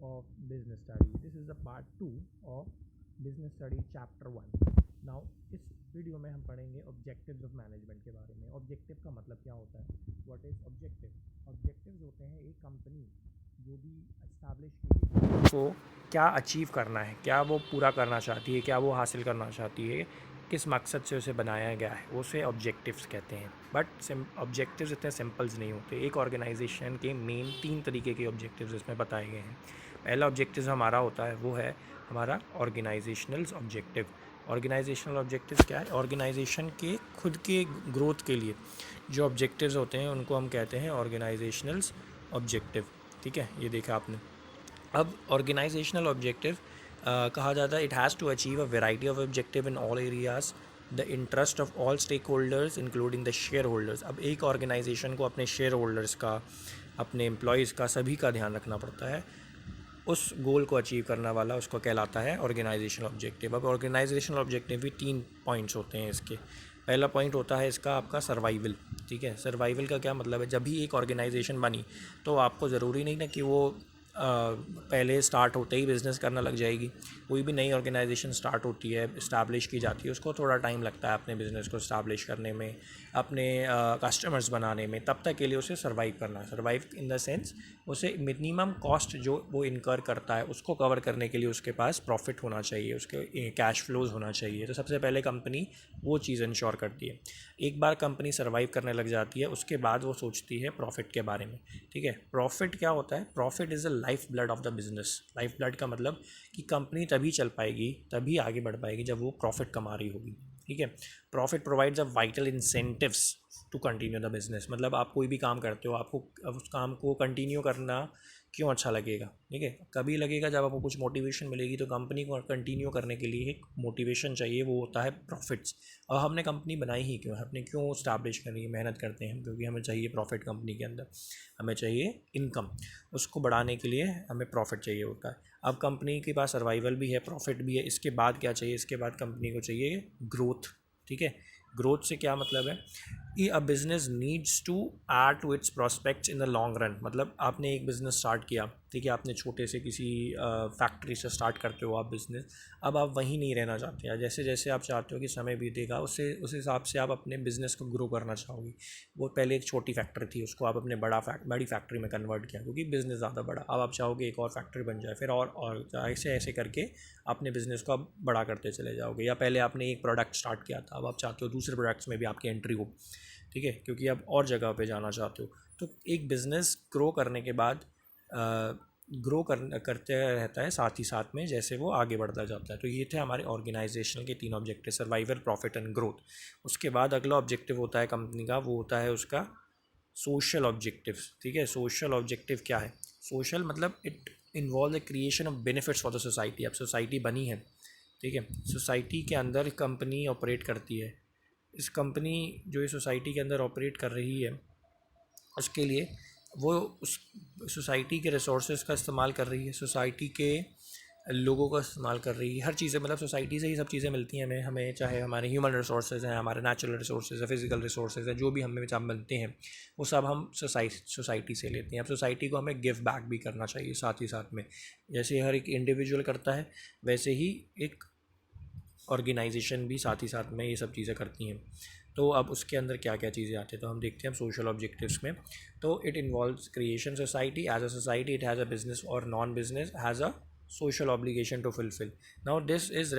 of business study. This is the part 2 of business study chapter 1. Now इस video में हम पढ़ेंगे objectives of management के बारे में। ऑब्जेक्टिव का मतलब क्या होता है? What is objective? ऑब्जेक्टिव्स होते हैं एक कंपनी जो भी एस्टैब्लिश की गई को क्या अचीव करना है, क्या वो पूरा करना चाहती है, क्या वो हासिल करना चाहती है, किस मकसद से उसे बनाया गया है, उसे ऑब्जेक्टिव्स कहते हैं। बट ऑब्जेक्टिव्स इतने सिंपल्स नहीं होते। एक ऑर्गेनाइजेशन के मेन 3 तरीके के ऑब्जेक्टिव्स इसमें बताए गए हैं। पहला ऑब्जेक्टिव हमारा होता है वो है हमारा ऑर्गेनाइजेशनल ऑब्जेक्टिव। ऑर्गेनाइजेशनल ऑब्जेक्टिव्स क्या है? ऑर्गेनाइजेशन के खुद के ग्रोथ के लिए जो ऑब्जेक्टिव्स होते हैं उनको हम कहते हैं ऑर्गेनाइजेशनल ऑब्जेक्टिव। ठीक है, ये देखा आपने। अब ऑर्गेनाइजेशनल ऑब्जेक्टिव कहा जाता है it has to achieve a variety of objective in all areas the interest of all stakeholders including the shareholders. अब एक ऑर्गेनाइजेशन को अपने शेयर होल्डर्स का, अपने एम्प्लॉयज़ का, सभी का ध्यान रखना पड़ता है। उस गोल को अचीव करने वाला उसको कहलाता है ऑर्गेनाइजेशनल ऑब्जेक्टिव। अब ऑर्गेनाइजेशनल ऑब्जेक्टिव भी 3 पॉइंट्स होते हैं इसके। पहला पॉइंट होता है इसका आपका सर्वाइवल। ठीक है, सर्वाइवल का क्या मतलब है? जब भी एक ऑर्गेनाइजेशन बनी तो आपको ज़रूरी नहीं ना कि वो पहले स्टार्ट होते ही बिज़नेस करना लग जाएगी। कोई भी नई ऑर्गेनाइजेशन स्टार्ट होती है, इस्टेब्लिश की जाती है, उसको थोड़ा टाइम लगता है अपने बिज़नेस को इस्टेब्लिश करने में, अपने कस्टमर्स बनाने में। तब तक के लिए उसे सर्वाइव करना है। सर्वाइव इन द सेंस उसे मिनिमम कॉस्ट जो वो इनकर करता है उसको कवर करने के लिए उसके पास प्रॉफिट होना चाहिए, उसके कैश फ्लोज होना चाहिए। तो सबसे पहले कंपनी वो चीज़ इंश्योर करती है। एक बार कंपनी सर्वाइव करने लग जाती है उसके बाद वो सोचती है प्रॉफिट के बारे में। ठीक है, प्रॉफिट क्या होता है? Profit is the life blood of the business. Life blood का मतलब कि कंपनी तभी चल पाएगी, तभी आगे बढ़ पाएगी जब वो प्रॉफिट कमा रही होगी। ठीक है, profit provides a vital incentives to continue the business. मतलब आप कोई भी काम करते हो, आपको उस काम को कंटिन्यू करना क्यों अच्छा लगेगा? ठीक है, कभी लगेगा जब आपको कुछ मोटिवेशन मिलेगी। तो कंपनी को कंटिन्यू करने के लिए एक मोटिवेशन चाहिए, वो होता है प्रॉफिट्स। और हमने कंपनी बनाई ही क्यों है? हमने क्यों स्टैब्लिश करी, मेहनत करते हैं क्योंकि हमें चाहिए प्रॉफिट कंपनी के अंदर, हमें चाहिए इनकम। उसको बढ़ाने के लिए हमें प्रॉफिट चाहिए होता है। अब कंपनी के पास सर्वाइवल भी है, प्रॉफिट भी है, इसके बाद क्या चाहिए? इसके बाद कंपनी को चाहिए ग्रोथ। ठीक है, ग्रोथ से क्या मतलब है कि a business needs to add to its prospects in the long run. मतलब आपने एक बिज़नेस स्टार्ट किया, ठीक है, आपने छोटे से किसी फैक्ट्री से स्टार्ट करते हो आप बिज़नेस। अब आप वहीं नहीं रहना चाहते हैं। जैसे जैसे आप चाहते हो कि समय बीतेगा उससे उस हिसाब से आप अपने बिज़नेस को ग्रो करना चाहोगे। वो पहले एक छोटी फैक्ट्री थी, उसको आप अपने बड़ी फैक्ट्री में कन्वर्ट किया क्योंकि बिज़नेस ज़्यादा बड़ा। अब आप चाहोगे एक और फैक्ट्री बन जाए, फिर और ऐसे ऐसे करके अपने बिज़नेस को आप बड़ा करते चले जाओगे। या पहले आपने एक प्रोडक्ट स्टार्ट किया था, अब आप चाहते हो दूसरे प्रोडक्ट्स में भी आपकी एंट्री हो। ठीक है, क्योंकि आप और जगह पे जाना चाहते हो। तो एक बिज़नेस ग्रो करने के बाद करते रहता है साथ ही साथ में जैसे वो आगे बढ़ता जाता है। तो ये थे हमारे ऑर्गेनाइजेशन के 3 objective, survival, profit and growth. उसके बाद अगला ऑब्जेक्टिव होता है कंपनी का, वो होता है उसका सोशल ऑब्जेक्टिव्स। ठीक है, सोशल ऑब्जेक्टिव क्या है? सोशल मतलब it involve the creation of benefits for the society. अब सोसाइटी बनी है, ठीक है, सोसाइटी के अंदर कंपनी ऑपरेट करती है। इस कंपनी जो ये सोसाइटी के अंदर ऑपरेट कर रही है उसके लिए वो उस सोसाइटी के रिसोर्सेज का इस्तेमाल कर रही है, सोसाइटी के लोगों का इस्तेमाल कर रही है। हर चीज़ें मतलब सोसाइटी से ही सब चीज़ें मिलती हैं हमें चाहे हमारे ह्यूमन रिसोर्सेज हैं, हमारे नेचुरल रिसोर्सेज हैं, फिजिकल रिसोर्सेज हैं, जो भी हमें जब मिलते हैं वो सब हम सोसाइटी से लेते हैं। अब सोसाइटी को हमें गिव बैक भी करना चाहिए साथ ही साथ में। जैसे हर एक इंडिविजुअल करता है वैसे ही एक ऑर्गेनाइजेशन भी साथ ही साथ में ये सब चीज़ें करती हैं। तो अब उसके अंदर क्या क्या चीज़ें आती हैं तो हम देखते हैं सोशल ऑब्जेक्टिव्स में। तो it involves creation society as a society, it has a business और non business has a social obligation to fulfill. Now this is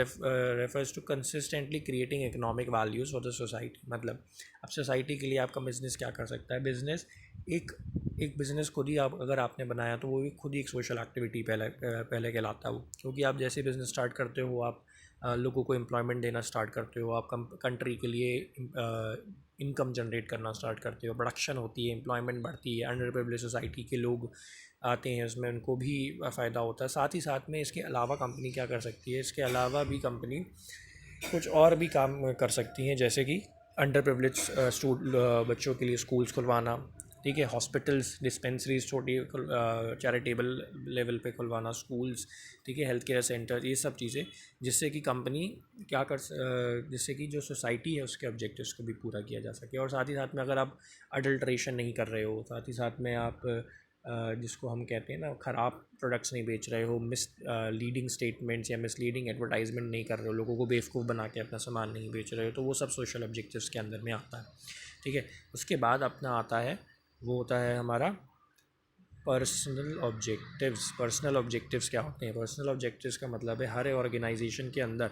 refers to consistently creating economic values for the society। मतलब अब society के लिए आपका business क्या कर सकता है? बिज़नेस एक एक बिज़नेस खुद ही आप अगर आपने बनाया तो वो भी खुद ही एक सोशल एक्टिविटी पहले कहलाता है वो। क्योंकि आप जैसे बिज़नेस स्टार्ट करते हो आप लोगों को एम्प्लॉयमेंट देना स्टार्ट करते हो, आप कंट्री के लिए इनकम जनरेट करना स्टार्ट करते हो, प्रोडक्शन होती है, एम्प्लॉयमेंट बढ़ती है, अंडर प्रिविलेज सोसाइटी के लोग आते हैं उसमें, उनको भी फ़ायदा होता है। साथ ही साथ में इसके अलावा कंपनी क्या कर सकती है? इसके अलावा भी कंपनी कुछ और भी काम कर सकती हैं, जैसे कि अंडर प्रिविलेज बच्चों के लिए स्कूल्स खुलवाना, ठीक है, हॉस्पिटल्स, डिस्पेंसरीज छोटी चैरिटेबल लेवल पे खुलवाना, स्कूल्स, ठीक है, हेल्थ केयर सेंटर, ये सब चीज़ें जिससे कि कंपनी जिससे कि जो सोसाइटी है उसके ऑब्जेक्टिव्स को भी पूरा किया जा सके। और साथ ही साथ में अगर आप अडल्ट्रेशन नहीं कर रहे हो, साथ ही साथ में आप जिसको हम कहते हैं ना, ख़राब प्रोडक्ट्स नहीं बेच रहे हो, लीडिंग स्टेटमेंट्स या मिसलीडिंग एडवर्टाइजमेंट नहीं कर रहे हो, लोगों को बेवकूफ़ बना के अपना सामान नहीं बेच रहे हो, तो वो सब सोशल ऑब्जेक्टिव्स के अंदर में आता है। ठीक है, उसके बाद अपना आता है, वो होता है हमारा पर्सनल ऑब्जेक्टिव्स। पर्सनल ऑब्जेक्टिव्स क्या होते हैं? पर्सनल ऑब्जेक्टिव्स का मतलब है हर ऑर्गेनाइजेशन के अंदर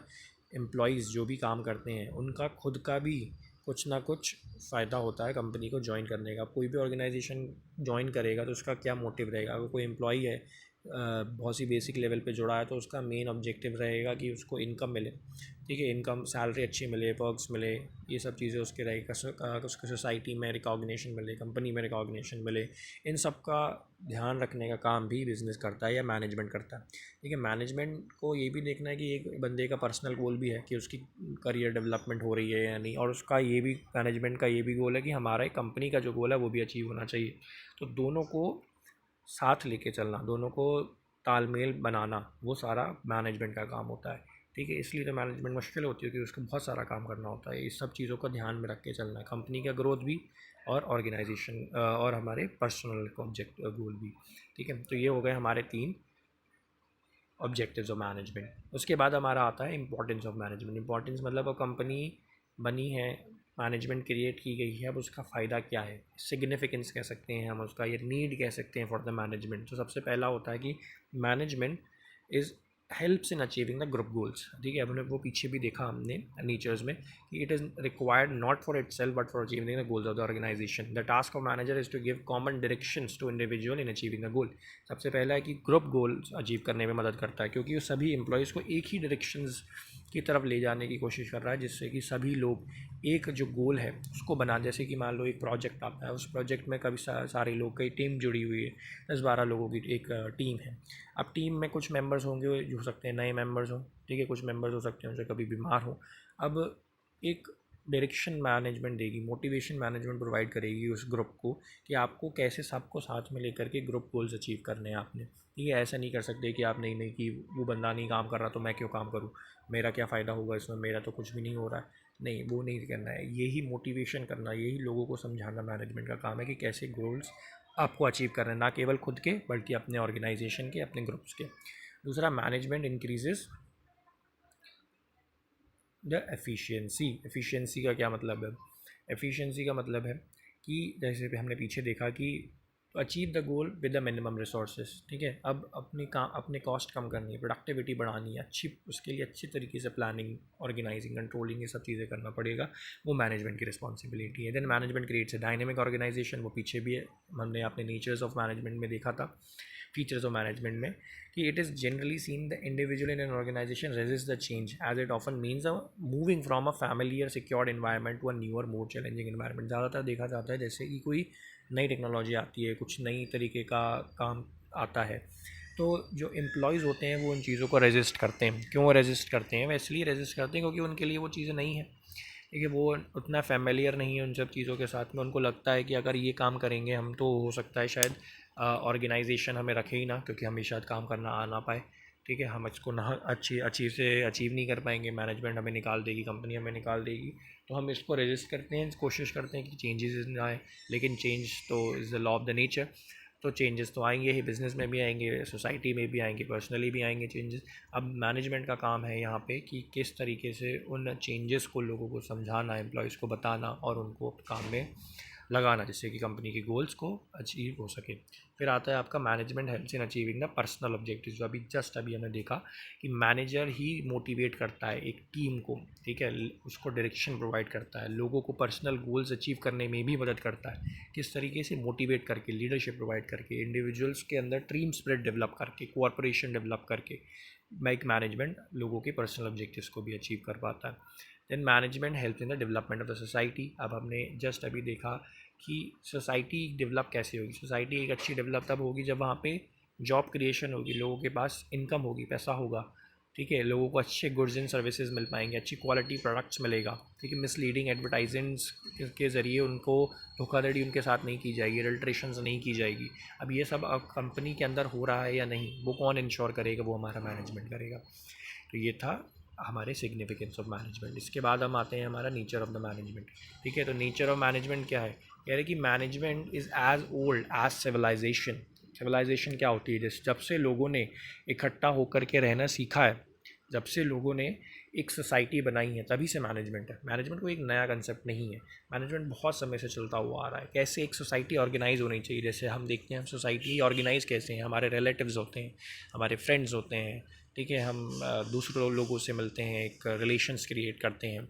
एम्प्लॉयज़ जो भी काम करते हैं उनका खुद का भी कुछ ना कुछ फ़ायदा होता है कंपनी को ज्वाइन करने का। कोई भी ऑर्गेनाइजेशन ज्वाइन करेगा तो उसका क्या मोटिव रहेगा? अगर कोई एम्प्लॉई है बहुत सी बेसिक लेवल पे जुड़ा है तो उसका मेन ऑब्जेक्टिव रहेगा कि उसको इनकम मिले। ठीक है, इनकम, सैलरी अच्छी मिले, पर्क्स मिले, ये सब चीज़ें उसके रहेगा, उसको सोसाइटी में रिकॉग्निशन मिले, कंपनी में रिकॉग्निशन मिले। इन सब का ध्यान रखने का काम भी बिज़नेस करता है या मैनेजमेंट करता है। ठीक है, मैनेजमेंट को ये भी देखना है कि एक बंदे का पर्सनल गोल भी है कि उसकी करियर डेवलपमेंट हो रही है या नहीं, और उसका ये भी, मैनेजमेंट का ये भी गोल है कि हमारा कंपनी का जो गोल है वो भी अचीव होना चाहिए। तो दोनों को साथ लेके चलना, दोनों को तालमेल बनाना, वो सारा मैनेजमेंट का काम होता है। ठीक है, इसलिए तो मैनेजमेंट मुश्किल होती है कि उसको बहुत सारा काम करना होता है। इस सब चीज़ों का ध्यान में रख के चलना है, कंपनी का ग्रोथ भी और ऑर्गेनाइजेशन और हमारे पर्सनल ऑब्जेक्ट गोल भी। ठीक है, तो ये हो गए हमारे 3 ऑब्जेक्टिव्स ऑफ मैनेजमेंट। उसके बाद हमारा आता है इंपॉर्टेंस ऑफ मैनेजमेंट। इंपॉर्टेंस मतलब वो कंपनी बनी है, मैनेजमेंट क्रिएट की गई है, अब उसका फ़ायदा क्या है, सिग्निफिकेंस कह सकते हैं हम उसका, ये नीड कह सकते हैं फॉर द मैनेजमेंट। तो सबसे पहला होता है कि management is helps in achieving the group goals. ठीक है, हमने वो पीछे भी देखा हमने नेचर्स में कि it is required not for itself but for achieving the goals of the organization. The task of manager is to give common directions to individual in achieving the goal. सबसे पहला है कि group goals achieve करने में मदद करता है, क्योंकि वो सभी एम्प्लॉयज़ को एक ही डायरेक्शंस की तरफ ले जाने की कोशिश कर रहा है, जिससे कि सभी लोग एक जो गोल है उसको बना। जैसे कि मान लो एक प्रोजेक्ट आता है, उस प्रोजेक्ट में कभी सारे लोग, कई टीम जुड़ी हुई है, 10-12 लोगों की एक टीम है। अब टीम में कुछ मेंबर्स होंगे जो हो सकते हैं नए मेंबर्स हों, ठीक है, कुछ मेंबर्स हो सकते हैं जो कभी बीमार हो। अब एक डायरेक्शन मैनेजमेंट देगी, मोटिवेशन मैनेजमेंट प्रोवाइड करेगी उस ग्रुप को कि आपको कैसे सबको साथ में लेकर के ग्रुप गोल्स अचीव करने हैं आपने। ठीक है, ऐसा नहीं कर सकते कि आप नहीं कि वो बंदा नहीं काम कर रहा तो मैं क्यों काम करूँ, मेरा क्या फ़ायदा होगा इसमें, मेरा तो कुछ भी नहीं हो रहा है। नहीं, वो नहीं करना है, यही मोटिवेशन करना, यही लोगों को समझाना मैनेजमेंट का काम है कि कैसे गोल्स आपको अचीव करना है, ना केवल खुद के बल्कि अपने ऑर्गेनाइजेशन के, अपने ग्रुप्स के। दूसरा, management increases the efficiency. Efficiency का क्या मतलब है? एफिशिएंसी का मतलब है कि जैसे हमने पीछे देखा कि achieve the goal with the minimum resources. ठीक है, अब अपने कॉस्ट कम करनी है, प्रोडक्टिविटी बढ़ानी है, उसके लिए अच्छी तरीके से प्लानिंग, ऑर्गेनाइजिंग, कंट्रोलिंग, ये सब चीज़ें करना पड़ेगा, वो मैनेजमेंट की रिस्पॉन्सिबिलिटी है। Then management creates a dynamic organization, वो पीछे भी है, हमने अपने नेचर्स ऑफ मैनेजमेंट में देखा था, फीचर्स ऑफ मैनेजमेंट में, कि it is generally seen the individual in an organization resist the change as it often means a moving from a familiar secured environment to a newer more challenging environment. ज़्यादातर देखा जाता है जैसे कि कोई नई टेक्नोलॉजी आती है, कुछ नई तरीके का काम आता है, तो जो एम्प्लॉयज़ होते हैं वो उन चीज़ों को रेजिस्ट करते हैं। क्यों रेजिस्ट करते हैं? वो इसलिए रेजिस्ट करते हैं क्योंकि उनके लिए वो चीज़ें नहीं है। ठीक है, वो उतना फेमिलियर नहीं है उन सब चीज़ों के साथ में। उनको लगता है कि अगर ये काम करेंगे हम तो हो सकता है शायद ऑर्गेनाइजेशन हमें रखे ही ना, क्योंकि हमें शायद काम करना आ ना पाए। ठीक है, हम इसको ना अच्छी से अचीव नहीं कर पाएंगे, मैनेजमेंट हमें निकाल देगी, कंपनी हमें निकाल देगी। तो हम इसको रेजिस्ट करते हैं, कोशिश करते हैं कि चेंजेस ना आए, लेकिन चेंज तो is the law of the nature. तो चेंजेस तो आएंगे ही, बिज़नेस में भी आएंगे, सोसाइटी में भी आएंगे, पर्सनली भी आएंगे चेंजेस। अब मैनेजमेंट का काम है यहाँ पे कि किस तरीके से उन चेंजेस को लोगों को समझाना, एम्प्लॉयज़ को बताना और उनको काम में लगाना, जिससे कि कंपनी के गोल्स को अचीव हो सके। फिर आता है आपका management helps in achieving the personal objectives. अभी हमने देखा कि मैनेजर ही मोटिवेट करता है एक टीम को, ठीक है, उसको डायरेक्शन प्रोवाइड करता है, लोगों को पर्सनल गोल्स अचीव करने में भी मदद करता है। किस तरीके से? मोटिवेट करके, लीडरशिप प्रोवाइड करके, इंडिविजुअल्स के अंदर टीम स्पिरिट डेवलप करके, कोऑपरेशन डेवलप करके एक मैनेजमेंट लोगों के पर्सनल ऑब्जेक्टिव्स को भी अचीव कर पाता है। Then management help in the development of the society. अब हमने जस्ट अभी देखा कि सोसाइटी डेवलप कैसे होगी। सोसाइटी एक अच्छी डेवलप तब होगी जब वहाँ पे जॉब क्रिएशन होगी, लोगों के पास इनकम होगी, पैसा होगा। ठीक है, लोगों को अच्छे गुड्स एंड सर्विसेज मिल पाएंगे, अच्छी क्वालिटी प्रोडक्ट्स मिलेगा। ठीक है, मिसलीडिंग एडवर्टाइजमेंट्स के ज़रिए उनको धोखाधड़ी उनके साथ नहीं की जाएगी, एडल्ट्रेशंस नहीं की जाएगी। अब ये सब अब कंपनी के अंदर हो रहा है या नहीं, वो कौन इंश्योर करेगा? वो हमारा मैनेजमेंट करेगा। तो ये था हमारे सिग्निफिकेंस ऑफ मैनेजमेंट। इसके बाद हम आते हैं हमारा नेचर ऑफ द मैनेजमेंट। ठीक है, तो नेचर ऑफ मैनेजमेंट क्या है? कह रहे कि management is as old as civilization. Civilization क्या होती है? जब से लोगों ने इकट्ठा होकर के रहना सीखा है, जब से लोगों ने एक सोसाइटी बनाई है, तभी से मैनेजमेंट है। मैनेजमेंट कोई एक नया कंसेप्ट नहीं है, मैनेजमेंट बहुत समय से चलता हुआ आ रहा है। कैसे एक सोसाइटी ऑर्गेनाइज होनी चाहिए, जैसे हम देखते हैं हम सोसाइटी ऑर्गेनाइज कैसे हैं, हमारे रिलेटिव्स होते हैं, हमारे फ्रेंड्स होते हैं, ठीक है, हम दूसरे लोगों से मिलते हैं, एक रिलेशंस क्रिएट करते हैं।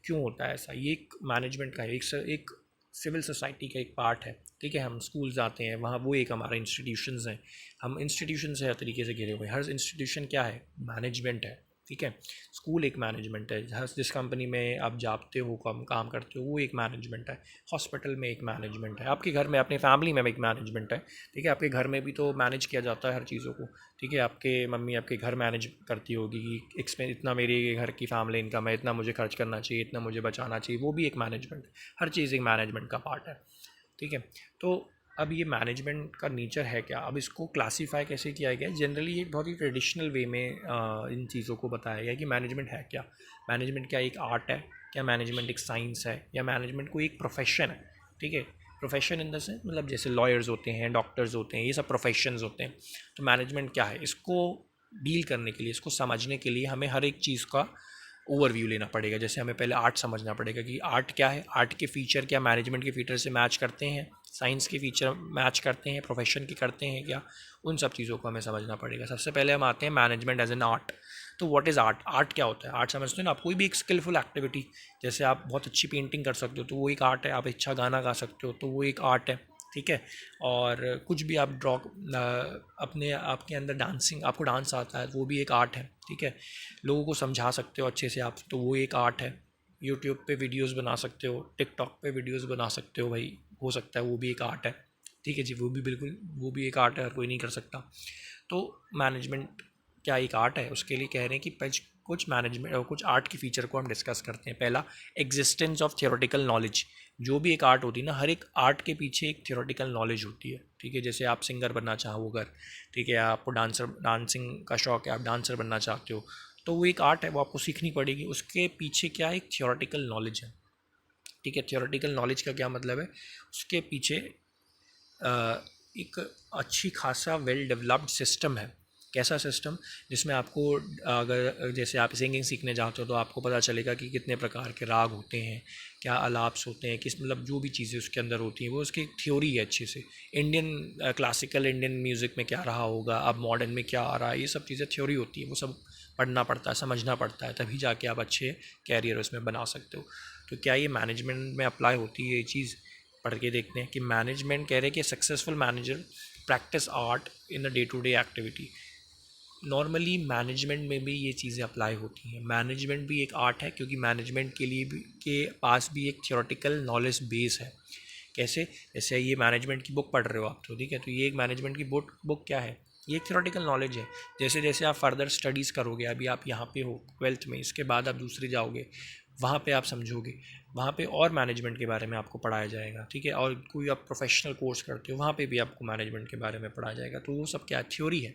क्यों होता है ऐसा? ये एक मैनेजमेंट का एक सिविल सोसाइटी का एक पार्ट है, ठीक है। हम स्कूल जाते हैं, वहाँ वो एक हमारा इंस्टीट्यूशंस हैं, हम इंस्टीट्यूशन से हर तरीके से घिरे हुए हैं। हर इंस्टीट्यूशन क्या है? मैनेजमेंट है, ठीक है। स्कूल एक मैनेजमेंट है, हर जिस कंपनी में आप जाते हो, काम करते हो, वो एक मैनेजमेंट है। हॉस्पिटल में एक मैनेजमेंट है, आपके घर में, अपनी फैमिली में एक मैनेजमेंट है, ठीक है। आपके घर में भी तो मैनेज किया जाता है हर चीज़ों को, ठीक है। आपके मम्मी आपके घर मैनेज करती होगी कि इसमें इतना मेरे घर की फैमिली इनकम है, इतना मुझे खर्च करना चाहिए, इतना मुझे बचाना चाहिए, वो भी एक मैनेजमेंट। हर चीज़ एक मैनेजमेंट का पार्ट है, ठीक है। तो अब ये मैनेजमेंट का नेचर है क्या, अब इसको क्लासीफाई कैसे किया गया है? जनरली एक बहुत ही ट्रेडिशनल वे में इन चीज़ों को बताया गया है कि मैनेजमेंट है क्या। मैनेजमेंट क्या एक आर्ट है क्या? मैनेजमेंट एक साइंस है या मैनेजमेंट कोई एक प्रोफेशन है, ठीक है। प्रोफेशन इन द सेंस मतलब जैसे लॉयर्स होते हैं, डॉक्टर्स होते हैं, ये सब प्रोफेशंस होते हैं। तो मैनेजमेंट क्या है, इसको डील करने के लिए, इसको समझने के लिए हमें हर एक चीज़ का ओवरव्यू लेना पड़ेगा। जैसे हमें पहले आर्ट समझना पड़ेगा कि आर्ट क्या है, आर्ट के फीचर क्या मैनेजमेंट के फीचर से मैच करते हैं, साइंस के फीचर मैच करते हैं, प्रोफेशन के करते हैं क्या, उन सब चीज़ों को हमें समझना पड़ेगा। सबसे पहले हम आते हैं मैनेजमेंट एज एन आर्ट। तो व्हाट इज़ आर्ट? आर्ट क्या होता है? आर्ट समझते हैं ना आप, कोई भी एक स्किलफुल एक्टिविटी, जैसे आप बहुत अच्छी पेंटिंग कर सकते हो तो वो एक आर्ट है, आप अच्छा गाना गा सकते हो तो वो एक आर्ट है, ठीक है। और कुछ भी आप अपने आपके अंदर डांसिंग, आपको डांस आता है, वो भी एक आर्ट है, ठीक है। लोगों को समझा सकते हो अच्छे से आप, तो वो एक आर्ट है। यूट्यूब पे वीडियोस बना सकते हो, टिकटॉक पे वीडियोस बना सकते हो, भाई हो सकता है वो भी एक आर्ट है, ठीक है जी। वो भी बिल्कुल, वो भी एक आर्ट है, हर कोई नहीं कर सकता। तो मैनेजमेंट क्या एक आर्ट है? उसके लिए कह रहे हैं कि कुछ मैनेजमेंट और कुछ आर्ट के फीचर को हम डिस्कस करते हैं। पहला, एग्जिस्टेंस ऑफ थियोरेटिकल नॉलेज। जो भी एक आर्ट होती है ना, हर एक आर्ट के पीछे एक थियोरेटिकल नॉलेज होती है, ठीक है। जैसे आप सिंगर बनना चाहो अगर, ठीक है, आपको डांसिंग का शौक है, आप डांसर बनना चाहते हो, तो वो एक आर्ट है, वो आपको सीखनी पड़ेगी। उसके पीछे क्या है? एक थियोरेटिकल नॉलेज है, ठीक है। थियोरेटिकल नॉलेज का क्या मतलब है? उसके पीछे एक अच्छी खासा वेल डेवलप्ड सिस्टम है। कैसा सिस्टम? जिसमें आपको, अगर जैसे आप सिंगिंग सीखने जाते हो तो आपको पता चलेगा कि कितने प्रकार के राग होते हैं, क्या आलाप्स होते हैं, किस मतलब जो भी चीज़ें उसके अंदर होती हैं, वो उसकी एक थ्योरी है अच्छे से। इंडियन क्लासिकल इंडियन म्यूज़िक में क्या रहा होगा, अब मॉडर्न में क्या आ रहा है, ये सब चीज़ें थ्योरी होती है, वो सब पढ़ना पड़ता है, समझना पड़ता है, तभी जाके आप अच्छे कैरियर उसमें बना सकते हो। तो क्या ये मैनेजमेंट में अप्लाई होती है ये चीज़? पढ़ के देखते हैं कि मैनेजमेंट कह रहे हैं कि successful manager practice art in a day to day activity. Normally management में भी ये चीज़ें अप्लाई होती हैं। मैनेजमेंट भी एक आर्ट है, क्योंकि मैनेजमेंट के लिए भी के पास भी एक थियोरेटिकल नॉलेज बेस है। कैसे? जैसे ये मैनेजमेंट की बुक पढ़ रहे हो आप, तो ठीक है, तो ये एक मैनेजमेंट की बुक क्या है? ये एक थियोरेटिकल नॉलेज है। जैसे जैसे आप फर्दर स्टडीज़ करोगे, अभी आप यहाँ पे हो 12th में, इसके बाद आप दूसरे जाओगे, वहाँ पे आप समझोगे, वहाँ पे और मैनेजमेंट के बारे में आपको पढ़ाया जाएगा, ठीक है। और कोई आप प्रोफेशनल कोर्स करते हो, वहाँ पे भी आपको मैनेजमेंट के बारे में पढ़ाया जाएगा। तो वो सब क्या थ्योरी है,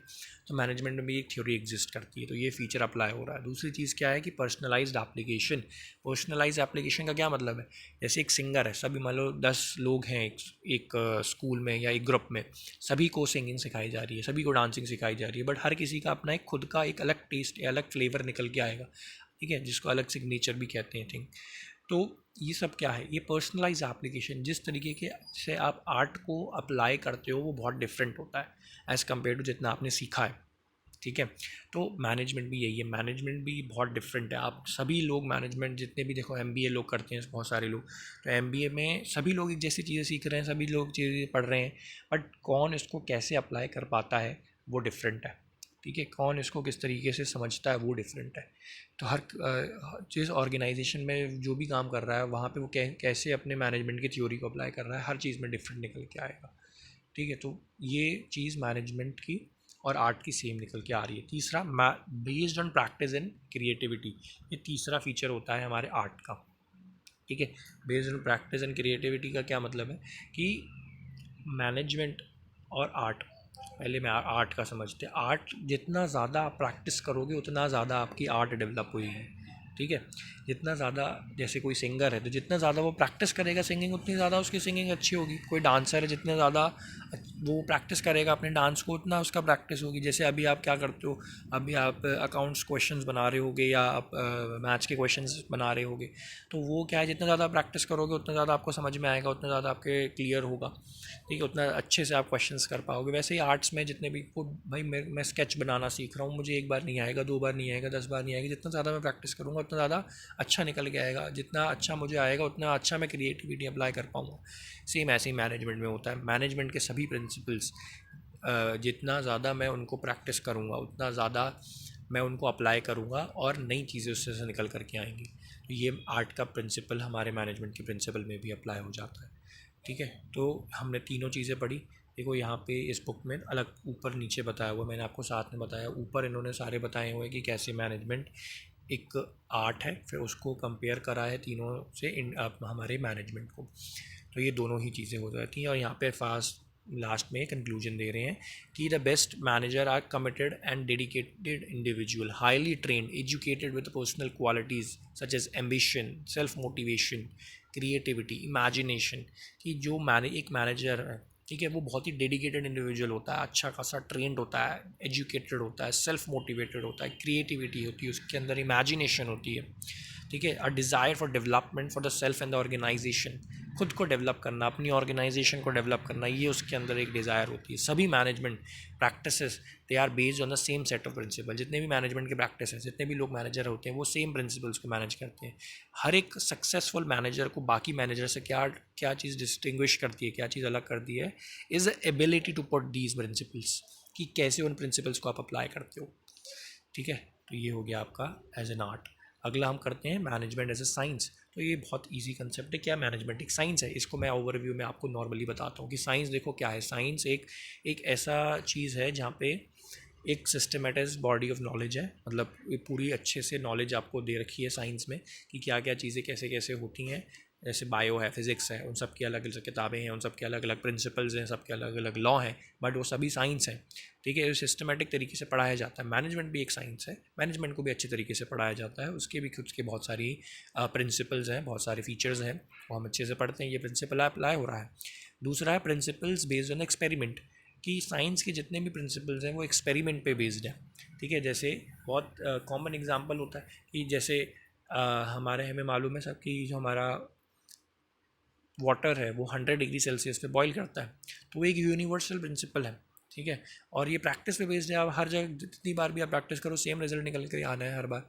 तो मैनेजमेंट में भी एक थ्योरी एग्जिस्ट करती है, तो ये फीचर अप्लाई हो रहा है। दूसरी चीज़ क्या है कि पर्सनलाइज्ड एप्लीकेशन। पर्सनलाइज्ड एप्लीकेशन का क्या मतलब है? जैसे एक सिंगर है, सभी मान लो 10 लोग हैं एक स्कूल में या एक ग्रुप में, सभी को सिंगिंग सिखाई जा रही है, सभी को डांसिंग सिखाई जा रही है, बट हर किसी का अपना एक खुद का एक अलग टेस्ट, अलग फ्लेवर निकल के आएगा, ठीक है, जिसको अलग सिग्नेचर भी कहते हैं थिंक। तो ये सब क्या है? ये पर्सनलाइज एप्लीकेशन। जिस तरीके के से आप आर्ट को अप्लाई करते हो वो बहुत डिफरेंट होता है एज़ कम्पेयर टू जितना आपने सीखा है, ठीक है। तो मैनेजमेंट भी यही है, मैनेजमेंट भी बहुत डिफरेंट है। आप सभी लोग मैनेजमेंट जितने भी देखो, MBA लोग करते हैं बहुत सारे लोग, तो MBA में सभी लोग एक जैसी चीज़ें सीख रहे हैं, सभी लोग चीज़ें पढ़ रहे हैं, बट कौन इसको कैसे अप्लाई कर पाता है वो डिफरेंट है, ठीक है। कौन इसको किस तरीके से समझता है वो डिफरेंट है। तो हर जिस ऑर्गेनाइजेशन में जो भी काम कर रहा है वहाँ पे वो कैसे अपने मैनेजमेंट की थ्योरी को अप्लाई कर रहा है, हर चीज़ में डिफरेंट निकल के आएगा, ठीक है। तो ये चीज़ मैनेजमेंट की और आर्ट की सेम निकल के आ रही है। तीसरा, based on practice and creativity. ये तीसरा फीचर होता है हमारे आर्ट का, ठीक है। Based on practice and creativity का क्या मतलब है कि मैनेजमेंट और आर्ट, पहले मैं आर्ट का समझते हैं। आर्ट जितना ज़्यादा आप प्रैक्टिस करोगे उतना ज़्यादा आपकी आर्ट डेवलप होगी, ठीक है। जितना ज़्यादा, जैसे कोई सिंगर है तो जितना ज़्यादा वो प्रैक्टिस करेगा सिंगिंग, उतनी ज़्यादा उसकी सिंगिंग अच्छी होगी। कोई डांसर है, जितने ज़्यादा वो प्रैक्टिस करेगा अपने डांस को, उतना उसका प्रैक्टिस होगी। जैसे अभी आप क्या करते हो, अभी आप अकाउंट्स क्वेश्चंस बना रहे होगे या आप मैथ्स के क्वेश्चंस बना रहे होगे, तो वो क्या है, जितना ज़्यादा प्रैक्टिस करोगे उतना ज़्यादा आपको समझ में आएगा, उतना ज़्यादा आपके क्लियर होगा, ठीक है, उतना अच्छे से आप क्वेश्चंस कर पाओगे। वैसे ही आर्ट्स में जितने भी, वो भाई मैं स्केच बनाना सीख रहा हूँ, मुझे एक बार नहीं आएगा, 2 बार नहीं आएगा, 10 बार नहीं आएगा, जितना ज़्यादा मैं प्रैक्टिस करूँगा उतना ज़्यादा अच्छा निकल के आएगा। जितना अच्छा मुझे आएगा उतना अच्छा मैं क्रिएटिविटी अप्लाई कर पाऊँगा। सेम ऐसे ही मैनेजमेंट में होता है। मैनेजमेंट के सभी प्रिंसिपल्स जितना ज़्यादा मैं उनको प्रैक्टिस करूँगा उतना ज़्यादा मैं उनको अप्लाई करूँगा और नई चीज़ें उससे से निकल करके आएंगी। तो ये आर्ट का प्रिंसिपल हमारे मैनेजमेंट के प्रिंसिपल में भी अप्लाई हो जाता है, ठीक है। तो हमने तीनों चीज़ें पढ़ी। देखो यहाँ पे इस बुक में अलग ऊपर नीचे बताया हुआ, मैंने आपको साथ में बताया, ऊपर इन्होंने सारे बताए हुए कि कैसे मैनेजमेंट एक आर्ट है, फिर उसको कंपेयर करा है तीनों से हमारे मैनेजमेंट को। तो ये दोनों ही चीज़ें हो जाती हैं। और यहाँ पे फास्ट लास्ट में कंक्लूजन दे रहे हैं कि the best manager are committed and dedicated individual, highly trained, educated with personal qualities such as ambition, self motivation, creativity, imagination. कि जो एक मैनेजर है, ठीक है, वो बहुत ही डेडिकेटेड इंडिविजुअल होता है, अच्छा खासा ट्रेंड होता है, एजुकेटेड होता है, सेल्फ मोटिवेटेड होता है, क्रिएटिविटी होती है उसके अंदर, इमेजिनेशन होती है, ठीक है, a desire for development for the self and the organization, खुद को डेवलप करना, अपनी ऑर्गेनाइजेशन को डेवलप करना, ये उसके अंदर एक डिज़ायर होती है। सभी management practices they are based on the same set of principle. जितने भी मैनेजमेंट के प्रैक्टिस हैं, जितने भी लोग मैनेजर होते हैं, वो सेम प्रिंसिपल्स को मैनेज करते हैं। हर एक सक्सेसफुल मैनेजर को बाकी मैनेजर से क्या क्या चीज़ डिस्टिंग्विश करती है, क्या चीज़ अलग करती है, is the ability to put these principles, कि कैसे उन प्रिंसिपल्स को आप अप्लाई करते हो, ठीक है। तो ये हो गया आपका एज एन आर्ट। अगला हम करते हैं मैनेजमेंट एज ए साइंस। तो ये बहुत इजी कंसेप्ट है। क्या मैनेजमेंट एक साइंस है, इसको मैं ओवरव्यू में आपको नॉर्मली बताता हूँ कि साइंस देखो क्या है। साइंस एक ऐसा चीज़ है जहाँ पे एक सिस्टमेटाइज बॉडी ऑफ नॉलेज है, मतलब ये पूरी अच्छे से नॉलेज आपको दे रखी है साइंस में कि क्या क्या चीज़ें कैसे कैसे होती हैं। जैसे बायो है, फिज़िक्स है, उन सब की अलग अलग किताबें हैं, उन सब के अलग अलग प्रिंसिपल्स हैं, सबके अलग अलग लॉ हैं, बट वो सभी साइंस हैं, ठीक है। सिस्टमेटिक तरीके से पढ़ाया जाता है। मैनेजमेंट भी एक साइंस है, मैनेजमेंट को भी अच्छे तरीके से पढ़ाया जाता है। उसके भी खुद के बहुत सारी प्रिंसिपल्स हैं, बहुत सारे फीचर्स हैं, वो हम अच्छे से पढ़ते हैं। ये प्रिंसिपल अप्लाई हो रहा है। दूसरा है प्रिंसिपल्स बेस्ड ऑन एक्सपेरिमेंट, कि साइंस के जितने भी प्रिंसिपल्स हैं वो एक्सपेरिमेंट पे बेस्ड है, ठीक है। जैसे बहुत कॉमन एग्जांपल होता है कि जैसे हमारे हमें मालूम है सबकी, जो हमारा वाटर है वो 100 डिग्री सेल्सियस पे बॉईल करता है, तो वो एक यूनिवर्सल प्रिंसिपल है, ठीक है। और ये प्रैक्टिस पे बेस्ड है। आप हर जगह जितनी बार भी आप प्रैक्टिस करो सेम रिजल्ट निकल कर आना है हर बार,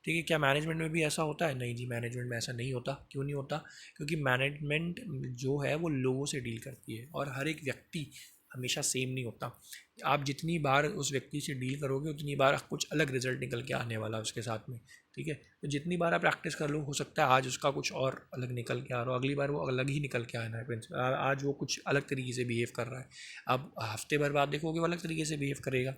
ठीक है। क्या मैनेजमेंट में भी ऐसा होता है? नहीं जी, मैनेजमेंट में ऐसा नहीं होता। क्यों नहीं होता? क्योंकि मैनेजमेंट जो है वो लोगों से डील करती है और हर एक व्यक्ति हमेशा सेम नहीं होता। आप जितनी बार उस व्यक्ति से डील करोगे उतनी बार कुछ अलग रिजल्ट निकल के आने वाला है उसके साथ में, ठीक है। तो जितनी बार आप प्रैक्टिस कर लो, हो सकता है आज उसका कुछ और अलग निकल के आ रहा हो, अगली बार वो अलग ही निकल के आना है। आज वो कुछ अलग तरीके से बिहेव कर रहा है, अब हफ्ते भर बाद देखोगे वो अलग तरीके से बिहेव करेगा,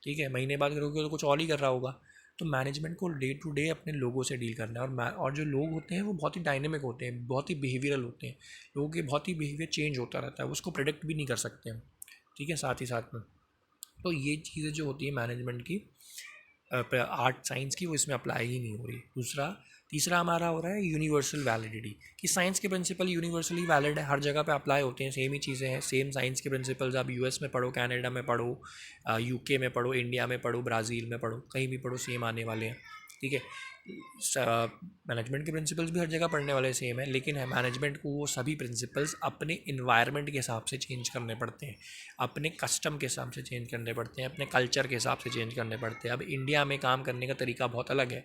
ठीक है। महीने बाद करोगे तो कुछ और ही कर रहा होगा। तो मैनेजमेंट को डे टू डे अपने लोगों से डील करना है। और जो लोग होते हैं वो बहुत ही डायनेमिक होते हैं, बहुत ही बिहेवियरल होते हैं। लोगों के बहुत ही बिहेवियर चेंज होता रहता है, उसको प्रेडिक्ट भी नहीं कर सकते हम, ठीक है। साथ ही साथ में तो ये चीज़ें जो होती है मैनेजमेंट की, आर्ट साइंस की, वो इसमें अप्लाई ही नहीं हो रही। तीसरा हमारा हो रहा है यूनिवर्सल वैलिडिटी, कि साइंस के प्रिंसिपल यूनिवर्सली वैलिड है, हर जगह पे अप्लाई होते हैं, सेम ही चीज़ें हैं। सेम साइंस के प्रिंसिपल्स आप यूएस में पढ़ो, कनाडा में पढ़ो, यूके में पढ़ो, इंडिया में पढ़ो, ब्राज़ील में पढ़ो, कहीं भी पढ़ो सेम आने वाले हैं, ठीक है। मैनेजमेंट के प्रिंसिपल्स भी हर जगह पढ़ने वाले सेम है, लेकिन है मैनेजमेंट को वो सभी प्रिंसिपल्स अपने इन्वायरमेंट के हिसाब से चेंज करने पड़ते हैं, अपने कस्टम के हिसाब से चेंज करने पड़ते हैं, अपने कल्चर के हिसाब से चेंज करने पड़ते हैं। अब इंडिया में काम करने का तरीका बहुत अलग है,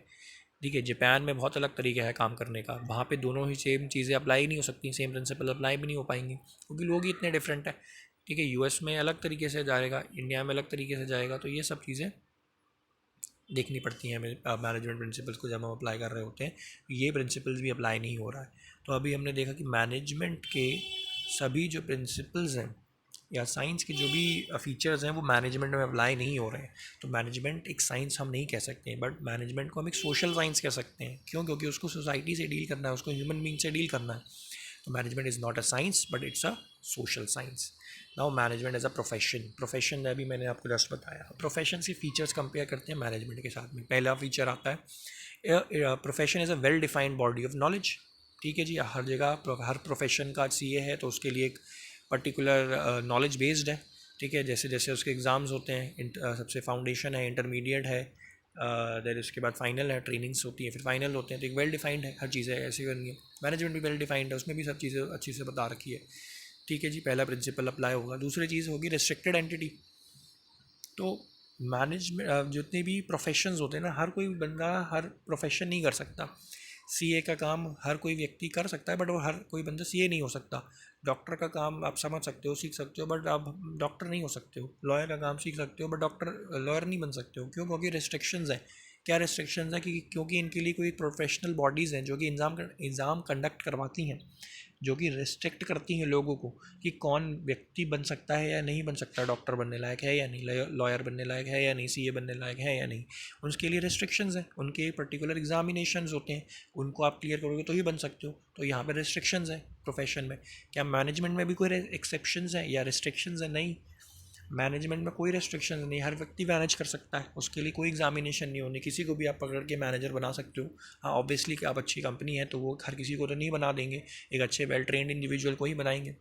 ठीक है। जापान में बहुत अलग तरीका है काम करने का, वहाँ पे दोनों ही सेम चीज़ें अप्लाई नहीं हो सकती, सेम प्रिंसिपल अप्लाई भी नहीं हो पाएंगे क्योंकि लोग ही इतने डिफरेंट है, ठीक है। यूएस में अलग तरीके से जाएगा, इंडिया में अलग तरीके से जाएगा, तो ये सब चीज़ें देखनी पड़ती हैं हमें मैनेजमेंट प्रिंसिपल्स को जब हम अप्लाई कर रहे होते हैं। ये प्रिंसिपल्स भी अप्लाई नहीं हो रहा है। तो अभी हमने देखा कि मैनेजमेंट के सभी जो प्रिंसिपल्स हैं या साइंस के जो भी फीचर्स हैं वो मैनेजमेंट में अप्लाई नहीं हो रहे हैं। तो मैनेजमेंट एक साइंस हम नहीं कह सकते हैं, बट मैनेजमेंट को हम एक सोशल साइंस कह सकते हैं। क्यों? क्योंकि उसको सोसाइटी से डील करना है, उसको ह्यूमन बींग से डील करना है। तो management is not a science but it's a social science. Now management as a profession अभी मैंने आपको जस्ट बताया. प्रोफेशन के फीचर्स कंपेयर करते हैं मैनेजमेंट के साथ में. पहला फीचर आता है profession is a well defined body of knowledge. ठीक है जी, हर जगह हर प्रोफेशन का सीए है तो उसके लिए एक पर्टिकुलर नॉलेज बेस्ड है. ठीक है, जैसे जैसे उसके एग्ज़ाम्स होते हैं, सबसे फाउंडेशन है, इंटरमीडिएट है, देर उसके बाद फाइनल है, ट्रेनिंग्स होती है, फिर फाइनल होते हैं. तो एक वेल डिफाइंड है, हर चीज़ें ऐसी करनी है. मैनेजमेंट भी वेल डिफाइंड है, उसमें भी सब चीज़ें अच्छी से बता रखी है. ठीक है जी, पहला प्रिंसिपल अप्लाई होगा. दूसरी चीज़ होगी रिस्ट्रिक्टेड एंटिटी. तो मैनेजमेंट जितने भी प्रोफेशंस होते हैं ना, हर कोई बंदा हर प्रोफेशन नहीं कर सकता. सीए का काम हर कोई व्यक्ति कर सकता है बट वो हर कोई बंदा सीए नहीं हो सकता. डॉक्टर का काम आप समझ सकते हो, सीख सकते हो, बट आप डॉक्टर नहीं हो सकते हो. लॉयर का काम सीख सकते हो बट डॉक्टर लॉयर नहीं बन सकते हो. क्यों? क्योंकि रिस्ट्रिक्शंस हैं. क्या रिस्ट्रिक्शंस है? क्योंकि इनके लिए कोई प्रोफेशनल बॉडीज़ हैं जो कि एग्ज़ाम कंडक्ट करवाती हैं, जो कि रिस्ट्रिक्ट करती हैं लोगों को कि कौन व्यक्ति बन सकता है या नहीं बन सकता, डॉक्टर बनने लायक है या नहीं, लॉयर बनने लायक है या नहीं, सीए बनने लायक है या नहीं. उसके लिए रिस्ट्रिक्शंस हैं, उनके पर्टिकुलर एग्जामिनेशंस होते हैं, उनको आप क्लियर करोगे तो ही बन सकते हो. तो यहाँ पर रिस्ट्रिक्शंस हैं प्रोफेशन में. क्या मैनेजमेंट में भी कोई एक्सेप्शंस हैं या रिस्ट्रिक्शंस हैं? नहीं, मैनेजमेंट में कोई रेस्ट्रिक्शन नहीं. हर व्यक्ति मैनेज कर सकता है, उसके लिए कोई एग्जामिनेशन नहीं होनी. किसी को भी आप पकड़ के मैनेजर बना सकते हो. हाँ, ऑब्वियसली कि आप अच्छी कंपनी है तो वो हर किसी को तो नहीं बना देंगे, एक अच्छे वेल ट्रेंड इंडिविजुअल को ही बनाएंगे.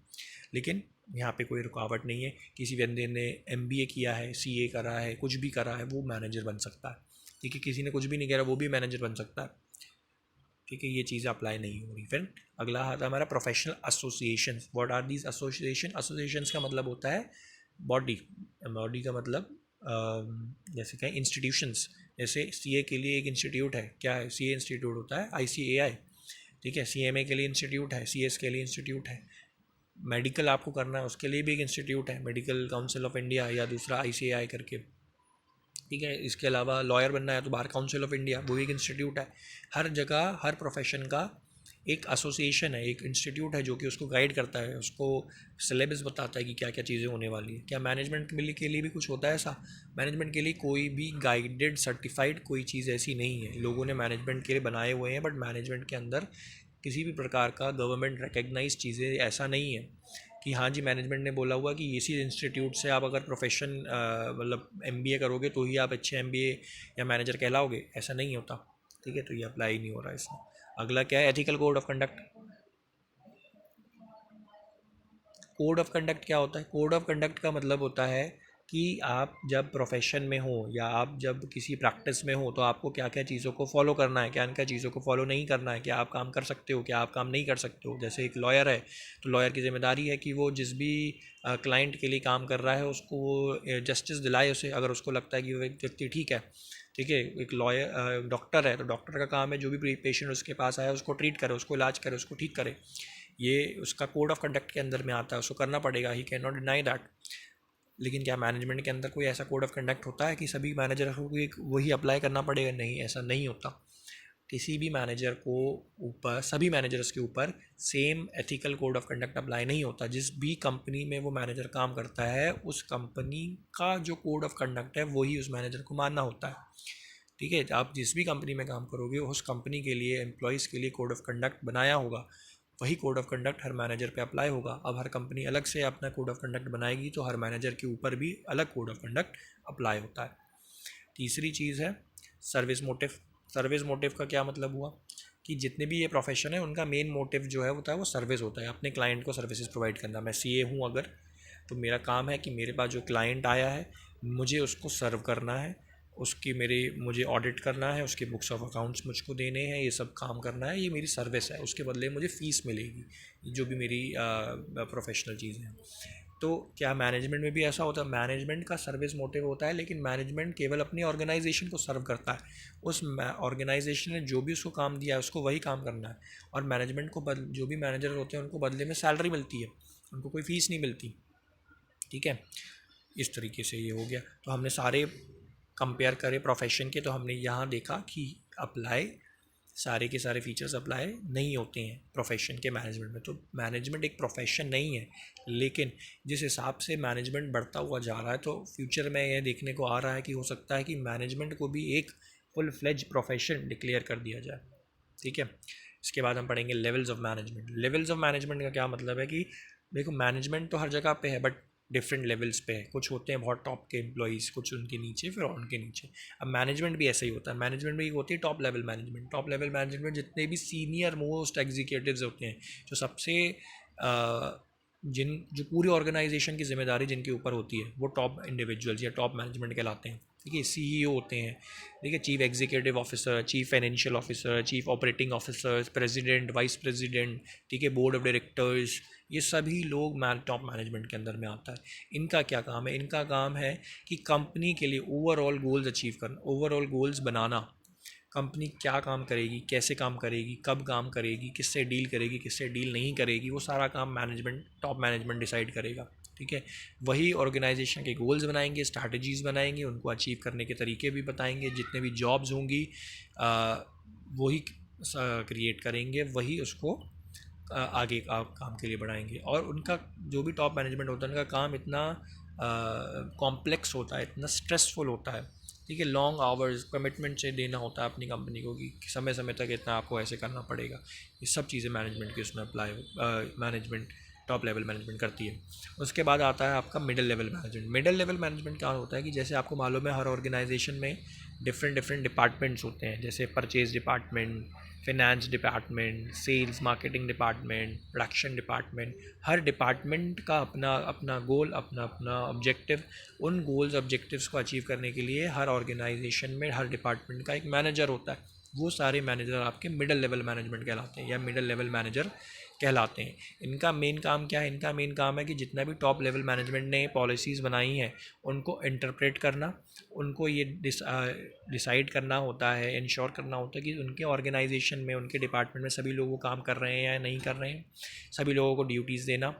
लेकिन यहाँ पे कोई रुकावट नहीं है. किसी बंदे ने एमबीए किया है, सीए करा है, कुछ भी करा है, वो मैनेजर बन सकता है. ठीक है, किसी ने कुछ भी नहीं करा वो भी मैनेजर बन सकता है. ठीक है, ये चीज़ अप्लाई नहीं हो रही. फिर अगला आता है हमारा professional association. What are these association? Associations का मतलब होता है बॉडी. बॉडी का मतलब जैसे कहें इंस्टीट्यूशंस. जैसे सीए के लिए एक इंस्टीट्यूट है. क्या है? सीए इंस्टीट्यूट होता है, आईसीएआई. ठीक है, सीएमए के लिए इंस्टीट्यूट है, सीएस के लिए इंस्टीट्यूट है. मेडिकल आपको करना है उसके लिए भी एक इंस्टीट्यूट है, मेडिकल काउंसिल ऑफ इंडिया या दूसरा आईसीएआई करके. ठीक है, इसके अलावा लॉयर बनना है तो बार काउंसिल ऑफ इंडिया, वो एक इंस्टीट्यूट है. हर जगह हर प्रोफेशन का एक एसोसिएशन है, एक इंस्टीट्यूट है जो कि उसको गाइड करता है, उसको सिलेबस बताता है कि क्या क्या चीज़ें होने वाली है. क्या मैनेजमेंट के लिए भी कुछ होता है ऐसा? मैनेजमेंट के लिए कोई भी गाइडेड सर्टिफाइड कोई चीज़ ऐसी नहीं है. लोगों ने मैनेजमेंट के लिए बनाए हुए हैं बट मैनेजमेंट के अंदर किसी भी प्रकार का गवर्नमेंट रिकग्नाइज चीज़ें ऐसा नहीं है कि हाँ जी मैनेजमेंट ने बोला हुआ कि इसी इंस्टीट्यूट से आप अगर प्रोफेशन मतलब एमबीए करोगे तो ही आप अच्छे एमबीए या मैनेजर कहलाओगे. ऐसा नहीं होता. ठीक है, तो ये अप्लाई नहीं हो रहा है इसमें. अगला क्या है? Ethical code of conduct. Code of conduct क्या होता है? कोड ऑफ कंडक्ट का मतलब होता है कि आप जब प्रोफेशन में हो या आप जब किसी प्रैक्टिस में हो तो आपको क्या क्या चीज़ों को फॉलो करना है, क्या क्या चीज़ों को फॉलो नहीं करना है, क्या आप काम कर सकते हो, क्या आप काम नहीं कर सकते हो. जैसे एक लॉयर है तो लॉयर की जिम्मेदारी है कि वो जिस भी क्लाइंट के लिए काम कर रहा है उसको वो जस्टिस दिलाए उसे, अगर उसको लगता है कि वो व्यक्ति ठीक है. ठीक है, एक लॉयर डॉक्टर है तो डॉक्टर का काम है जो भी पेशेंट उसके पास आया उसको ट्रीट करे, उसको इलाज करे, उसको ठीक करे. ये उसका कोड ऑफ कंडक्ट के अंदर में आता है, उसको करना पड़ेगा. He can not deny that. लेकिन क्या मैनेजमेंट के अंदर कोई ऐसा कोड ऑफ कंडक्ट होता है कि सभी मैनेजर को वही अप्लाई करना पड़ेगा? नहीं, ऐसा नहीं होता. किसी भी मैनेजर को ऊपर, सभी मैनेजर्स के ऊपर same ethical code of conduct apply नहीं होता. जिस भी कंपनी में वो मैनेजर काम करता है उस कंपनी का जो कोड ऑफ कंडक्ट है वही उस मैनेजर को मानना होता है. ठीक है, आप जिस भी कंपनी में काम करोगे उस कंपनी के लिए, एम्प्लॉयज़ के लिए कोड ऑफ कंडक्ट बनाया होगा, वही code of conduct her manager पे अप्लाई होगा. अब हर कंपनी अलग से अपना कोड ऑफ कंडक्ट बनाएगी तो हर मैनेजर के ऊपर भी अलग कोड ऑफ कंडक्ट अप्लाई होता है. तीसरी चीज़ है सर्विस मोटिव. सर्विस मोटिव का क्या मतलब हुआ कि जितने भी ये प्रोफेशन है उनका मेन मोटिव जो है होता है वो सर्विस होता है, अपने क्लाइंट को सर्विसेज प्रोवाइड करना. मैं सीए हूँ अगर, तो मेरा काम है कि मेरे पास जो क्लाइंट आया है मुझे उसको सर्व करना है, उसकी मुझे ऑडिट करना है, उसके बुक्स ऑफ अकाउंट्स मुझको देने हैं, ये सब काम करना है. ये मेरी सर्विस है, उसके बदले मुझे फ़ीस मिलेगी, जो भी मेरी प्रोफेशनल चीज़ें हैं. तो क्या मैनेजमेंट में भी ऐसा होता है? मैनेजमेंट का सर्विस मोटिव होता है लेकिन मैनेजमेंट केवल अपनी ऑर्गेनाइजेशन को सर्व करता है. उस ऑर्गेनाइजेशन ने जो भी उसको काम दिया है उसको वही काम करना है. और मैनेजमेंट को जो भी मैनेजर होते हैं उनको बदले में सैलरी मिलती है, उनको कोई फ़ीस नहीं मिलती. ठीक है, इस तरीके से ये हो गया. तो हमने सारे कंपेयर करे प्रोफेशन के, तो हमने यहाँ देखा कि अप्लाई सारे के सारे फीचर्स अप्लाई नहीं होते हैं प्रोफेशन के मैनेजमेंट में. तो मैनेजमेंट एक प्रोफेशन नहीं है. लेकिन जिस हिसाब से मैनेजमेंट बढ़ता हुआ जा रहा है तो फ्यूचर में यह देखने को आ रहा है कि हो सकता है कि मैनेजमेंट को भी एक फुल फ्लेज प्रोफेशन डिक्लेयर कर दिया जाए. ठीक है, इसके बाद हम पढ़ेंगे levels of management. Levels of management का क्या मतलब है कि देखो मैनेजमेंट तो हर जगह पे है बट डिफरेंट लेवल्स पे है। कुछ होते हैं बहुत टॉप के एम्प्लॉइज़, कुछ उनके नीचे, फिर उनके नीचे। अब मैनेजमेंट भी ऐसा ही होता है। मैनेजमेंट में एक होती है top level management. Top level management जितने भी सीनियर मोस्ट एग्जीक्यूटिव्स होते हैं, जो सबसे जो पूरी ऑर्गेनाइजेशन की जिम्मेदारी जिनके ऊपर होती है, वो टॉप इंडिविजुअल्स या टॉप मैनेजमेंट कहलाते हैं। ठीक है, CEO होते हैं, ठीक है, chief executive officer, chief financial officer, chief operating officer, president, vice president, ठीक है, बोर्ड ऑफ डायरेक्टर्स, ये सभी लोग टॉप मैनेजमेंट के अंदर में आता है। इनका क्या काम है? इनका काम है कि कंपनी के लिए ओवरऑल गोल्स अचीव करना, ओवरऑल गोल्स बनाना। कंपनी क्या काम करेगी, कैसे काम करेगी, कब काम करेगी, किससे डील करेगी, किससे डील नहीं करेगी, वो सारा काम मैनेजमेंट, टॉप मैनेजमेंट डिसाइड करेगा। ठीक है, वही ऑर्गेनाइजेशन के गोल्स बनाएंगे, स्ट्रैटेजीज़ बनाएंगे, उनको अचीव करने के तरीके भी बताएंगे। जितने भी जॉब्स होंगी वही क्रिएट करेंगे, वही उसको आगे काम के लिए बढ़ाएंगे। और उनका जो भी टॉप मैनेजमेंट होता है, उनका काम इतना कॉम्प्लेक्स होता है, इतना स्ट्रेसफुल होता है। ठीक है, लॉन्ग आवर्स कमिटमेंट से देना होता है अपनी कंपनी को कि समय समय तक इतना आपको ऐसे करना पड़ेगा। ये सब चीज़ें मैनेजमेंट की उसमें apply management, top level management करती है। उसके बाद आता है आपका middle level management. Middle level management क्या होता है कि जैसे आपको मालूम है हर ऑर्गेनाइजेशन में डिफरेंट डिपार्टमेंट्स होते हैं, जैसे purchase department, finance department, sales marketing department, production department. हर डिपार्टमेंट का अपना अपना गोल, अपना अपना ऑब्जेक्टिव। उन गोल्स ऑब्जेक्टिव्स को अचीव करने के लिए हर ऑर्गेनाइजेशन में हर डिपार्टमेंट का एक मैनेजर होता है। वो सारे मैनेजर आपके मिडिल लेवल मैनेजमेंट कहलाते हैं या मिडिल लेवल मैनेजर कहलाते हैं। इनका मेन काम क्या है? इनका मेन काम है कि जितना भी टॉप लेवल मैनेजमेंट ने पॉलिसीज़ बनाई हैं उनको इंटरप्रेट करना, उनको ये डिसाइड करना होता है, इंश्योर करना होता है कि उनके ऑर्गेनाइजेशन में, उनके डिपार्टमेंट में सभी लोग वो काम कर रहे हैं या नहीं कर रहे हैं। सभी लोगों को ड्यूटीज़ देना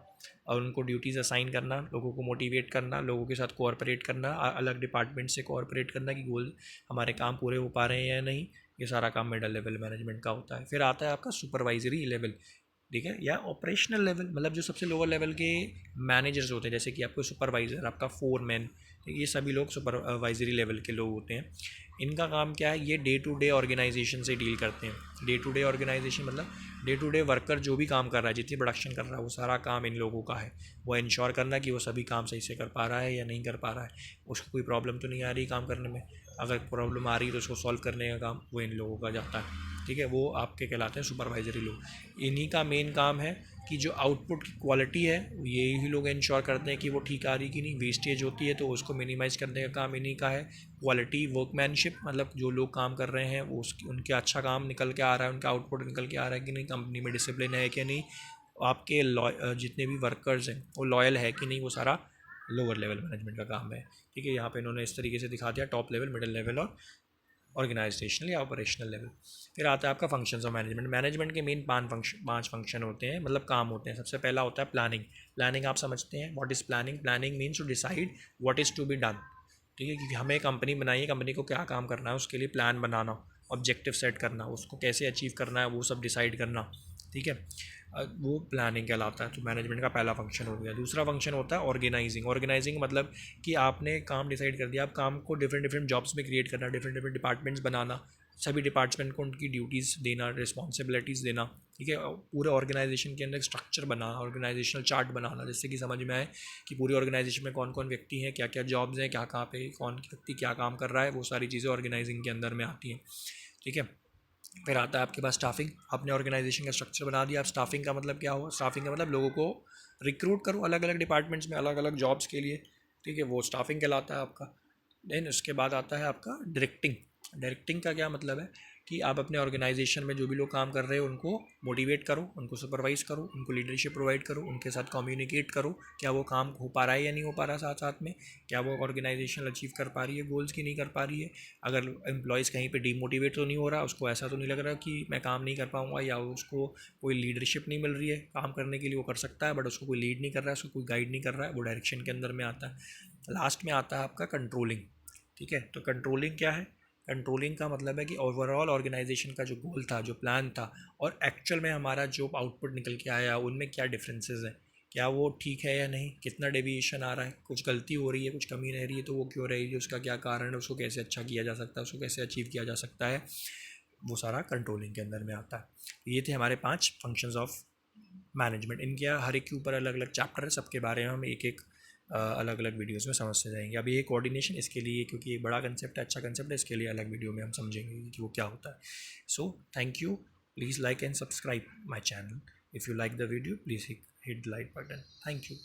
और उनको ड्यूटीज़ असाइन करना, लोगों को मोटिवेट करना, लोगों के साथ कोऑपरेट करना, अलग डिपार्टमेंट से कोऑपरेट करना कि गोल हमारे काम पूरे हो पा रहे हैं या नहीं। ये सारा काम मिडिल लेवल मैनेजमेंट का होता है। फिर आता है आपका सुपरवाइजरी लेवल, ठीक है, या ऑपरेशनल लेवल, मतलब जो सबसे लोअर लेवल के मैनेजर्स होते हैं, जैसे कि आपको सुपरवाइज़र, आपका फोरमैन, ये सभी लोग सुपरवाइजरी लेवल के लोग होते हैं। इनका काम क्या है? ये डे टू डे ऑर्गेनाइजेशन से डील करते हैं। डे टू डे ऑर्गेनाइजेशन मतलब डे टू डे वर्कर जो भी काम कर रहा है, जितनी प्रोडक्शन कर रहा है, वो सारा काम इन लोगों का है। वो इंश्योर करना कि वो सभी काम सही से कर पा रहा है या नहीं कर पा रहा है, उसको कोई प्रॉब्लम तो नहीं आ रही काम करने में। अगर प्रॉब्लम आ रही है तो उसको सॉल्व करने का काम वो इन लोगों का जाता है। ठीक है, वो आपके कहलाते हैं सुपरवाइजरी लोग। इन्हीं का मेन काम है कि जो आउटपुट की क्वालिटी है यही लोग इंश्योर करते हैं कि वो ठीक आ रही कि नहीं। वेस्टेज होती है तो उसको मिनिमाइज़ करने का काम इन्हीं का है। क्वालिटी वर्कमैनशिप, मतलब जो लोग काम कर रहे हैं वो उनके अच्छा काम निकल के आ रहा है, उनका आउटपुट निकल के आ रहा है कि नहीं, कंपनी में डिसिप्लिन है कि नहीं, आपके जितने भी वर्कर्स हैं वो लॉयल है कि नहीं, वो सारा लोअर लेवल मैनेजमेंट का काम है। ठीक है, यहाँ पे इन्होंने इस तरीके से दिखा दिया टॉप लेवल, मिडिल लेवल और ऑर्गेनाइजेशनल या ऑपरेशनल लेवल। फिर आता है आपका फंक्शंस ऑफ मैनेजमेंट। मैनेजमेंट के मेन पांच फंक्शन होते हैं, मतलब काम होते हैं। सबसे पहला होता है प्लानिंग। प्लानिंग आप समझते हैं, what is planning? Planning means to decide what is to be done. ठीक है, कि हमें कंपनी बनाई है, कंपनी को क्या काम करना है, उसके लिए प्लान बनाना, ऑब्जेक्टिव सेट करना, उसको कैसे अचीव करना है वो सब डिसाइड करना। ठीक है, वो प्लानिंग कहलाता है। तो मैनेजमेंट का पहला फंक्शन हो गया। दूसरा फंक्शन होता है ऑर्गेनाइजिंग। ऑर्गेनाइजिंग मतलब कि आपने काम डिसाइड कर दिया, आप काम को डिफरेंट डिफरेंट जॉब्स में क्रिएट करना, डिफरेंट डिपार्टमेंट्स बनाना, सभी डिपार्टमेंट को उनकी ड्यूटीज़ देना, रिस्पॉन्सिबिलिटीज़ देना। ठीक है, पूरे ऑर्गेनाइजेशन के अंदर स्ट्रक्चर बनाना, ऑर्गेनाइजेशनल चार्ट बनाना, जिससे कि समझ में आए कि पूरी ऑर्गेनाइजेशन में कौन कौन व्यक्ति हैं, क्या क्या जॉब्स हैं, क्या कहाँ पे कौन व्यक्ति क्या काम कर रहा है, वो सारी चीज़ें ऑर्गेनाइजिंग के अंदर में आती हैं। ठीक है, फिर आता है आपके पास स्टाफिंग। आपने ऑर्गेनाइजेशन का स्ट्रक्चर बना दिया। अब स्टाफिंग का मतलब क्या हुआ? स्टाफिंग का मतलब लोगों को रिक्रूट करो अलग अलग डिपार्टमेंट्स में, अलग अलग जॉब्स के लिए। ठीक है, वो स्टाफिंग कहलाता है आपका। देन उसके बाद आता है आपका डायरेक्टिंग। डायरेक्टिंग का क्या मतलब है कि आप अपने ऑर्गेनाइजेशन में जो भी लोग काम कर रहे हैं उनको मोटिवेट करो, उनको सुपरवाइज़ करो, उनको लीडरशिप प्रोवाइड करो, उनके साथ कम्युनिकेट करो, क्या वो काम हो पा रहा है या नहीं हो पा रहा, साथ साथ में क्या वो ऑर्गेनाइजेशन अचीव कर पा रही है गोल्स की नहीं कर पा रही है। अगर एम्प्लॉयज़ कहीं पे डीमोटिवेट तो नहीं हो रहा, उसको ऐसा तो नहीं लग रहा कि मैं काम नहीं कर पाऊँगा, या उसको कोई लीडरशिप नहीं मिल रही है काम करने के लिए, वो कर सकता है बट उसको कोई लीड नहीं कर रहा है, उसको कोई गाइड नहीं कर रहा है, वो डायरेक्शन के अंदर में आता है। लास्ट में आता है आपका कंट्रोलिंग। ठीक है, तो कंट्रोलिंग क्या है? कंट्रोलिंग का मतलब है कि ओवरऑल ऑर्गेनाइजेशन का जो गोल था, जो प्लान था, और एक्चुअल में हमारा जो आउटपुट निकल के आया उनमें क्या डिफरेंसेस हैं, क्या वो ठीक है या नहीं, कितना डेविएशन आ रहा है, कुछ गलती हो रही है, कुछ कमी रह रही है तो वो क्यों रह रही है, उसका क्या कारण है, उसको कैसे अच्छा किया जा सकता है, उसको कैसे अचीव किया जा सकता है। वो सारा कंट्रोलिंग के अंदर में आता है। ये थे हमारे 5 फंक्शंस ऑफ मैनेजमेंट। इनके हर एक के ऊपर अलग अलग चैप्टर है, सबके बारे में हम एक एक अलग अलग वीडियोस में समझते जाएंगे। अभी ये कोऑर्डिनेशन, इसके लिए क्योंकि एक बड़ा कंसेप्ट है, अच्छा कंसेप्ट है, इसके लिए अलग वीडियो में हम समझेंगे कि वो क्या होता है। So thank you, please like and subscribe my channel. If you like the video please hit the like button. Thank you.